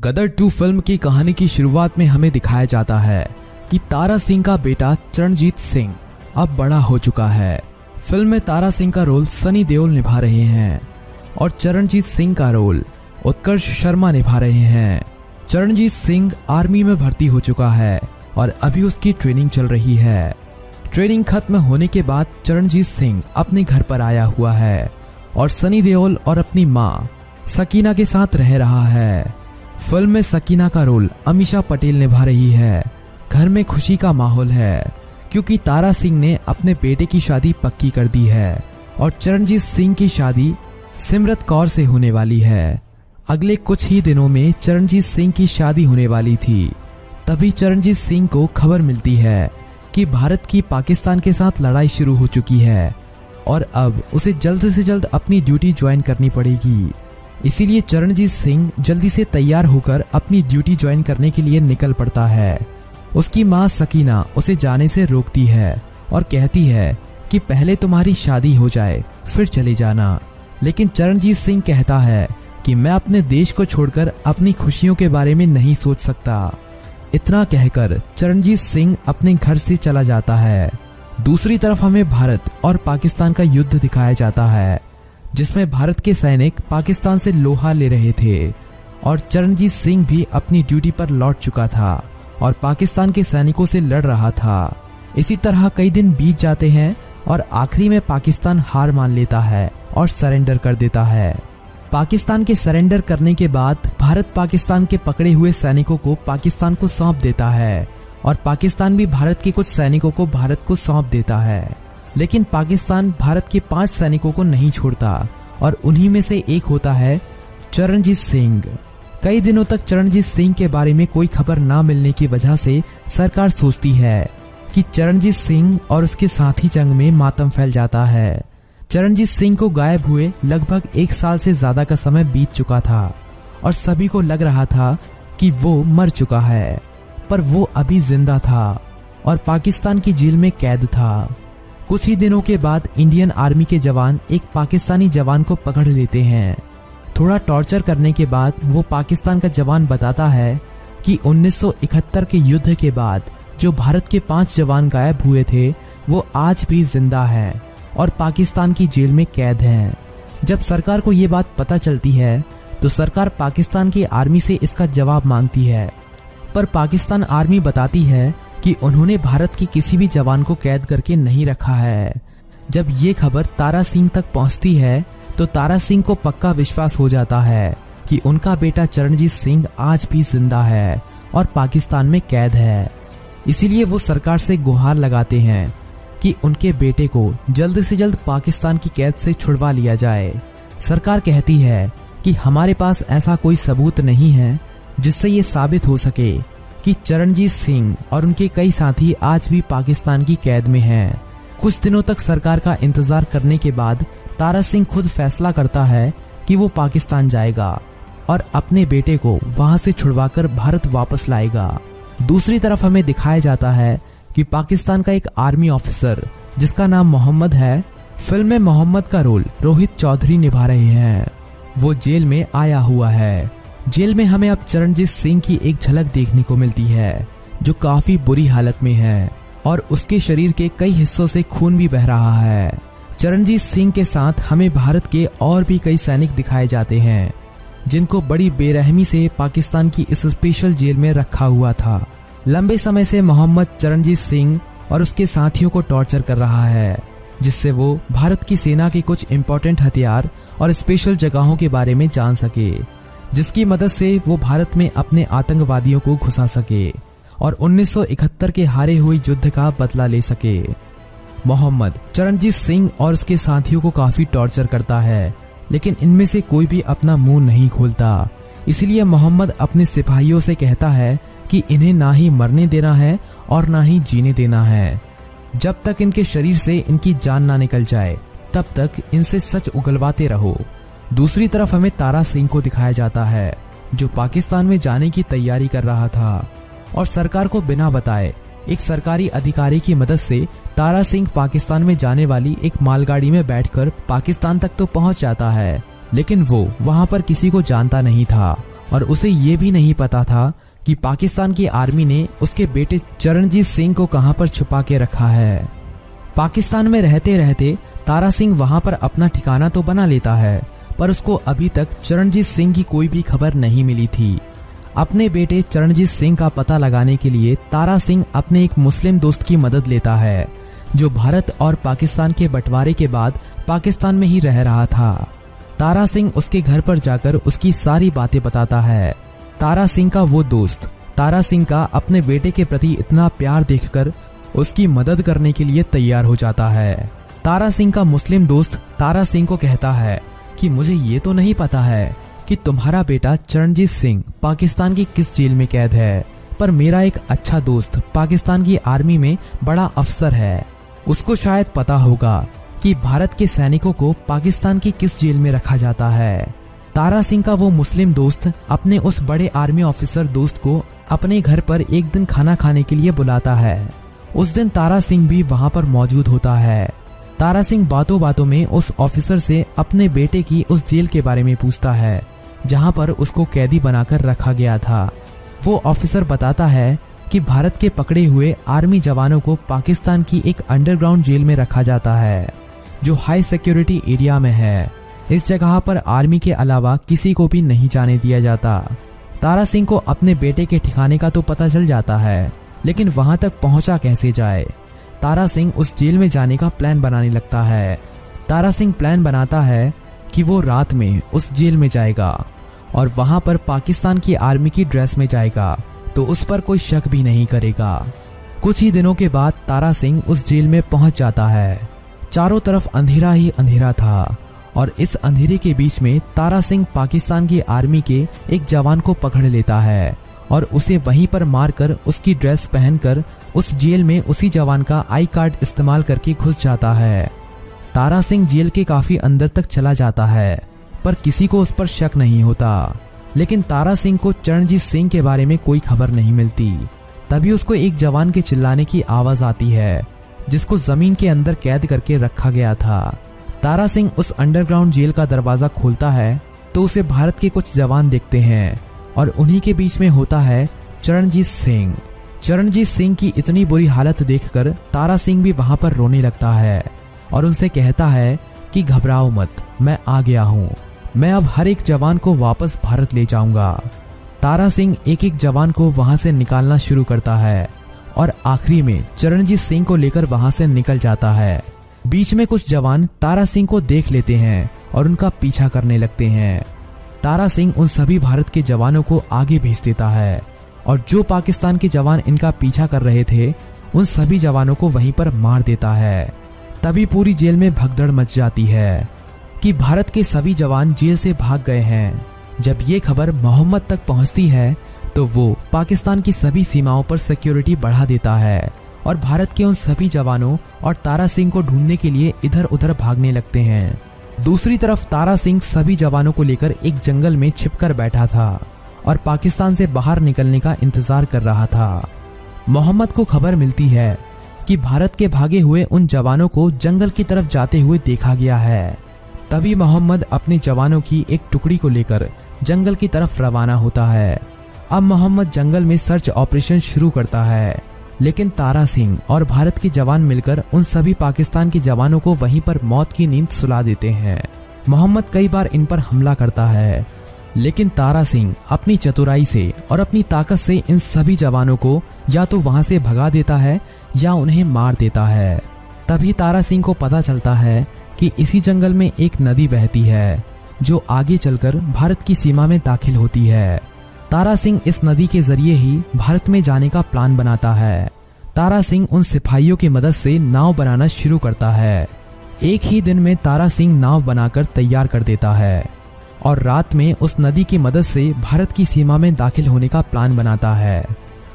गदर 2 film की कहानी की शुरुआत में हमें दिखाया जाता है कि तारा सिंह का बेटा चरणजीत सिंह अब बड़ा हो चुका है। फिल्म में तारा सिंह का रोल सनी देओल निभा रहे हैं और चरणजीत सिंह का रोल उत्कर्ष शर्मा निभा रहे हैं। चरणजीत सिंह आर्मी में भर्ती हो चुका है और अभी उसकी ट्रेनिंग चल रही है। ट्रेनिंग खत्म होने के बाद चरणजीत सिंह अपने घर पर आया हुआ है और सनी देओल और अपनी माँ सकीना के साथ रह रहा है। फिल्म में सकीना का रोल अमीषा पटेल निभा रही है। घर में खुशी का माहौल है क्योंकि तारा सिंह ने अपने बेटे की शादी पक्की कर दी है और चरणजीत सिंह की शादी सिमरत कौर से होने वाली है। अगले कुछ ही दिनों में चरणजीत सिंह की शादी होने वाली थी। तभी चरणजीत सिंह को खबर मिलती है कि भारत की पाकिस्तान के साथ लड़ाई शुरू हो चुकी है और अब उसे जल्द से जल्द अपनी ड्यूटी ज्वाइन करनी पड़ेगी। इसीलिए चरणजीत सिंह जल्दी से तैयार होकर अपनी ड्यूटी ज्वाइन करने के लिए निकल पड़ता है। उसकी माँ सकीना उसे जाने से रोकती है और कहती है कि पहले तुम्हारी शादी हो जाए फिर चले जाना। लेकिन चरणजीत सिंह कहता है कि मैं अपने देश को छोड़कर अपनी खुशियों के बारे में नहीं सोच सकता। इतना कहकर चरणजीत सिंह अपने घर से चला जाता है। दूसरी तरफ हमें भारत और पाकिस्तान का युद्ध दिखाया जाता है जिसमें भारत के सैनिक पाकिस्तान से लोहा ले रहे थे और चरणजीत सिंह भी अपनी ड्यूटी पर लौट चुका था और पाकिस्तान के सैनिकों से लड़ रहा था। इसी तरह कई दिन बीत जाते हैं और आखिरी में पाकिस्तान हार मान लेता है और सरेंडर कर देता है। पाकिस्तान के सरेंडर करने के बाद भारत पाकिस्तान के पकड़े हुए सैनिकों को पाकिस्तान को सौंप देता है और पाकिस्तान भी भारत के कुछ सैनिकों को भारत को सौंप देता है। लेकिन पाकिस्तान भारत के 5 सैनिकों को नहीं छोड़ता और उन्हीं में से एक होता है चरणजीत सिंह। कई दिनों तक चरणजीत सिंह के बारे में कोई खबर ना मिलने की वजह से सरकार सोचती है कि चरणजीत सिंह और उसके साथी जंग में मातम फैल जाता है। चरणजीत सिंह को गायब हुए लगभग 1 साल से ज्यादा का समय बीत चुका था और सभी को लग रहा था कि वो मर चुका है, पर वो अभी जिंदा था और पाकिस्तान की जेल में कैद था। कुछ ही दिनों के बाद इंडियन आर्मी के जवान एक पाकिस्तानी जवान को पकड़ लेते हैं। थोड़ा टॉर्चर करने के बाद वो पाकिस्तान का जवान बताता है कि 1971 के युद्ध के बाद जो भारत के 5 जवान गायब हुए थे वो आज भी जिंदा हैं और पाकिस्तान की जेल में कैद हैं। जब सरकार को ये बात पता चलती है तो सरकार पाकिस्तान की आर्मी से इसका जवाब मांगती है, पर पाकिस्तान आर्मी बताती है कि उन्होंने भारत के किसी भी जवान को कैद करके नहीं रखा है। जब ये खबर तारा सिंह तक पहुंचती है तो तारा सिंह को पक्का विश्वास हो जाता है कि उनका बेटा चरणजीत सिंह आज भी जिंदा है और पाकिस्तान में कैद है। इसीलिए वो सरकार से गुहार लगाते हैं कि उनके बेटे को जल्द से जल्द पाकिस्तान की कैद से छुड़वा लिया जाए। सरकार कहती है कि हमारे पास ऐसा कोई सबूत नहीं है जिससे ये साबित हो सके कि चरणजीत सिंह और उनके कई साथी आज भी पाकिस्तान की कैद में हैं। कुछ दिनों तक सरकार का इंतजार करने के बाद तारा सिंह खुद फैसला करता है कि वो पाकिस्तान जाएगा और अपने बेटे को वहां से छुड़वाकर भारत वापस लाएगा। दूसरी तरफ हमें दिखाया जाता है कि पाकिस्तान का एक आर्मी ऑफिसर जिसका नाम मोहम्मद है, फिल्म में मोहम्मद का रोल रोहित चौधरी निभा रहे हैं। वो जेल में आया हुआ है। जेल में हमें अब चरणजीत सिंह की एक झलक देखने को मिलती है जो काफी बुरी हालत में है और उसके शरीर के कई हिस्सों से खून भी बह रहा है। चरणजीत सिंह के साथ हमें भारत के और भी कई सैनिक दिखाए जाते हैं जिनको बड़ी बेरहमी से पाकिस्तान की इस स्पेशल जेल में रखा हुआ था। लंबे समय से मोहम्मद चरणजीत सिंह और उसके साथियों को टॉर्चर कर रहा है जिससे वो भारत की सेना के कुछ इंपॉर्टेंट हथियार और स्पेशल जगहों के बारे में जान सके, जिसकी मदद से वो भारत में अपने आतंकवादियों को घुसा सके और 1971 के हारे हुए युद्ध का बदला ले सके। मोहम्मद चरणजीत सिंह और उसके साथियों को काफी टॉर्चर करता है लेकिन इनमें से कोई भी अपना मुंह नहीं खोलता। इसलिए मोहम्मद अपने सिपाहियों से कहता है कि इन्हें ना ही मरने देना है और ना ही जीने देना है। जब तक इनके शरीर से इनकी जान ना निकल जाए तब तक इनसे सच उगलवाते रहो। दूसरी तरफ हमें तारा सिंह को दिखाया जाता है जो पाकिस्तान में जाने की तैयारी कर रहा था और सरकार को बिना बताए एक सरकारी अधिकारी की मदद से तारा सिंह पाकिस्तान में जाने वाली एक मालगाड़ी में बैठकर पाकिस्तान तक तो पहुंच जाता है, लेकिन वो वहां पर किसी को जानता नहीं था और उसे ये भी नहीं पता था कि पाकिस्तान की आर्मी ने उसके बेटे चरणजीत सिंह को कहां पर छुपा के रखा है। पाकिस्तान में रहते रहते तारा सिंह वहां पर अपना ठिकाना तो बना लेता है, पर उसको अभी तक चरणजीत सिंह की कोई भी खबर नहीं मिली थी। अपने बेटे चरणजीत सिंह का पता लगाने के लिए तारा सिंह अपने एक मुस्लिम दोस्त की मदद लेता है, जो भारत और पाकिस्तान के बंटवारे के बाद पाकिस्तान में ही रह रहा था। तारा सिंह उसके घर पर जाकर उसकी सारी बातें बताता है। तारा सिंह का वो दोस्त तारा सिंह का अपने बेटे के प्रति इतना प्यार देखकर उसकी मदद करने के लिए तैयार हो जाता है। तारा सिंह का मुस्लिम दोस्त तारा सिंह को कहता है कि मुझे ये तो नहीं पता है कि तुम्हारा बेटा चरणजीत सिंह पाकिस्तान की किस जेल में कैद है, पर मेरा एक अच्छा दोस्त पाकिस्तान की आर्मी में बड़ा अफसर है, उसको शायद पता होगा कि भारत के सैनिकों को पाकिस्तान की किस जेल में रखा जाता है। तारा सिंह का वो मुस्लिम दोस्त अपने उस बड़े आर्मी ऑफिसर दोस्त को अपने घर पर एक दिन खाना खाने के लिए बुलाता है। उस दिन तारा सिंह भी वहां पर मौजूद होता है। तारा सिंह बातों बातों में उस ऑफिसर से अपने बेटे की उस जेल के बारे में पूछता है जहां पर उसको कैदी बनाकर रखा गया था। वो ऑफिसर बताता है कि भारत के पकड़े हुए आर्मी जवानों को पाकिस्तान की एक अंडरग्राउंड जेल में रखा जाता है, जो हाई सिक्योरिटी एरिया में है। इस जगह पर आर्मी के अलावा किसी को भी नहीं जाने दिया जाता। तारा सिंह को अपने बेटे के ठिकाने का तो पता चल जाता है, लेकिन वहां तक पहुंचा कैसे जाए। तारा सिंह उस जेल में जाने का प्लान बनाने लगता है। तारा सिंह प्लान बनाता है कि वो रात में उस जेल में जाएगा और वहां पर पाकिस्तान की आर्मी की ड्रेस में जाएगा, तो उस पर कोई शक भी नहीं करेगा। कुछ ही दिनों के बाद तारा सिंह उस जेल में पहुंच जाता है। चारों तरफ अंधेरा ही अंधेरा था और इस अंधेरे के बीच में तारा सिंह पाकिस्तान की आर्मी के एक जवान को पकड़ लेता है और उसे वहीं पर मारकर उसकी ड्रेस पहनकर उस जेल में उसी जवान का आई कार्ड इस्तेमाल करके घुस जाता है। तारा सिंह जेल के काफी अंदर तक चला जाता है, पर किसी को उस पर शक नहीं होता। लेकिन तारा सिंह को चरणजीत सिंह के बारे में कोई खबर नहीं मिलती। तभी उसको एक जवान के चिल्लाने की आवाज आती है, जिसको जमीन के अंदर कैद करके रखा गया था। तारा सिंह उस अंडरग्राउंड जेल का दरवाजा खोलता है तो उसे भारत के कुछ जवान देखते हैं और उन्हीं के बीच में होता है चरणजीत सिंह। चरणजीत सिंह की इतनी बुरी हालत देखकर तारा सिंह भी वहां पर रोने लगता है और उनसे कहता है कि घबराओ मत, मैं आ गया हूँ, मैं अब हर एक जवान को वापस भारत ले जाऊंगा। तारा सिंह एक एक जवान को वहां से निकालना शुरू करता है और आखिरी में चरणजीत सिंह को लेकर वहां से निकल जाता है। बीच में कुछ जवान तारा सिंह को देख लेते हैं और उनका पीछा करने लगते हैं। तारा सिंह उन सभी भारत के जवानों को आगे भेज देता है और जो पाकिस्तान के जवान इनका पीछा कर रहे थे उन सभी जवानों को वहीं पर मार देता है। तभी पूरी जेल में भगदड़ मच जाती है कि भारत के सभी जवान जेल से भाग गए हैं। जब ये खबर मोहम्मद तक पहुंचती है तो वो पाकिस्तान की सभी सीमाओं पर सिक्योरिटी बढ़ा देता है और भारत के उन सभी जवानों और तारा सिंह को ढूंढने के लिए इधर उधर भागने लगते हैं। दूसरी तरफ तारा सिंह सभी जवानों को लेकर एक जंगल में छिपकर बैठा था और पाकिस्तान से बाहर निकलने का इंतजार कर रहा था। मोहम्मद को खबर मिलती है कि भारत के भागे हुए उन जवानों को जंगल की तरफ जाते हुए देखा गया है। तभी मोहम्मद अपने जवानों की एक टुकड़ी को लेकर जंगल की तरफ रवाना होता है। अब मोहम्मद जंगल में सर्च ऑपरेशन शुरू करता है, लेकिन तारा सिंह और भारत के जवान मिलकर उन सभी पाकिस्तान के जवानों को वहीं पर मौत की नींद सुला देते हैं। मोहम्मद कई बार इन पर हमला करता है, लेकिन तारा सिंह अपनी चतुराई से और अपनी ताकत से इन सभी जवानों को या तो वहां से भगा देता है या उन्हें मार देता है। तभी तारा सिंह को पता चलता है कि इसी जंगल में एक नदी बहती है जो आगे चलकर भारत की सीमा में दाखिल होती है। तारा सिंह इस नदी के जरिए ही भारत में जाने का प्लान बनाता है। तारा सिंह उन सिपाहियों की मदद से नाव बनाना शुरू करता है। एक ही दिन में तारा सिंह नाव बनाकर तैयार कर देता है और रात में उस नदी की मदद से भारत की सीमा में दाखिल होने का प्लान बनाता है।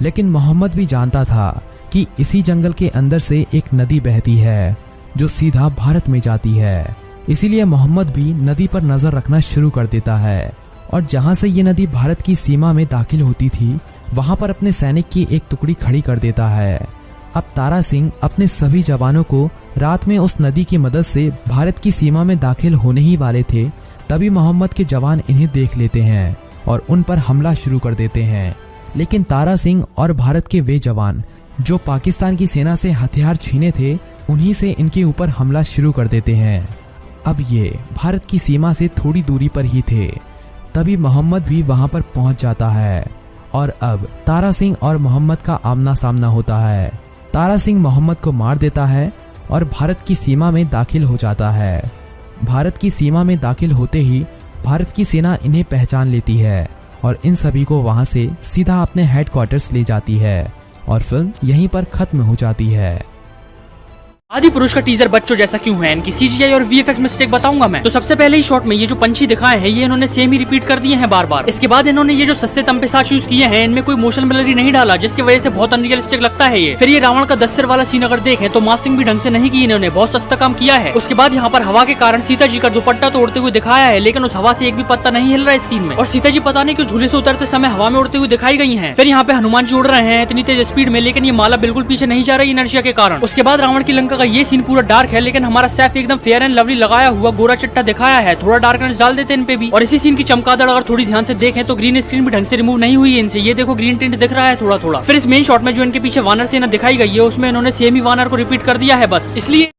लेकिन मोहम्मद भी जानता था कि इसी जंगल के अंदर से एक नदी बहती है जो सीधा भारत में जाती है। इसीलिए मोहम्मद भी नदी पर नजर रखना शुरू कर देता है और जहां से ये नदी भारत की सीमा में दाखिल होती थी वहां पर अपने सैनिक की एक टुकड़ी खड़ी कर देता है। अब तारा सिंह अपने सभी जवानों को रात में उस नदी की मदद से भारत की सीमा में दाखिल होने ही वाले थे, तभी मोहम्मद के जवान इन्हें देख लेते हैं और उन पर हमला शुरू कर देते हैं। लेकिन तारा सिंह और भारत के वे जवान जो पाकिस्तान की सेना से हथियार छीने थे, उन्हीं से इनके ऊपर हमला शुरू कर देते हैं। अब ये भारत की सीमा से थोड़ी दूरी पर ही थे, तभी मोहम्मद भी वहां पर पहुंच जाता है और अब तारा सिंह और मोहम्मद का आमना सामना होता है। तारा सिंह मोहम्मद को मार देता है और भारत की सीमा में दाखिल हो जाता है। भारत की सीमा में दाखिल होते ही भारत की सेना इन्हें पहचान लेती है और इन सभी को वहां से सीधा अपने हेडक्वार्टर्स ले जाती है और फिल्म यहीं पर खत्म हो जाती है। आदि पुरुष का टीजर बच्चों जैसा क्यों है, इनकी सीजीआई और वीएफएक्स मिस्टेक बताऊंगा मैं। तो सबसे पहले ही शॉट में ये जो पंछी दिखाए हैं ये इन्होंने सेम ही रिपीट कर दिए हैं बार बार। इसके बाद इन्होंने ये जो सस्ते तंपे साच यूज किए हैं, इनमें कोई मोशन ब्लरी नहीं डाला, जिसकी वजह से बहुत अनरियलिस्टिक लगता है ये। फिर ये रावण का 10 सिर वाला सीन अगर देखें तो मास्किंग भी ढंग से नहीं की इन्होंने, बहुत सस्ता काम किया है। उसके बाद यहाँ पर हवा के कारण सीता जी का दुपट्टा तो उड़ते हुए दिखाया है, लेकिन उस हवा से एक भी पत्ता नहीं हिल रहा है इस सीन में। और सीता जी पता नहीं क्यों झूले से उतरते समय हवा में उड़ते हुए दिखाई गई है। फिर यहाँ पे हनुमान जी उड़ रहे हैं इतनी तेज स्पीड में, लेकिन ये माला बिल्कुल पीछे नहीं जा रही इनर्शिया के कारण। उसके बाद रावण की लंका का ये सीन पूरा डार्क है, लेकिन हमारा सैफ एकदम फेयर एंड लवली लगाया हुआ गोरा चिट्टा दिखाया है, थोड़ा डार्कनेस डाल देते हैं इन पे भी। और इसी सीन की चमकादड़ अगर थोड़ी ध्यान से देखें तो ग्रीन स्क्रीन भी ढंग से रिमूव नहीं हुई है इनसे, ये देखो ग्रीन टिंट दिख रहा है थोड़ा थोड़ा। फिर इस मेन शॉट में जो इनके पीछे वानर सेना दिखाई गई है उसमें इन्होंने सेम ही वानर को रिपीट कर दिया है बस, इसलिए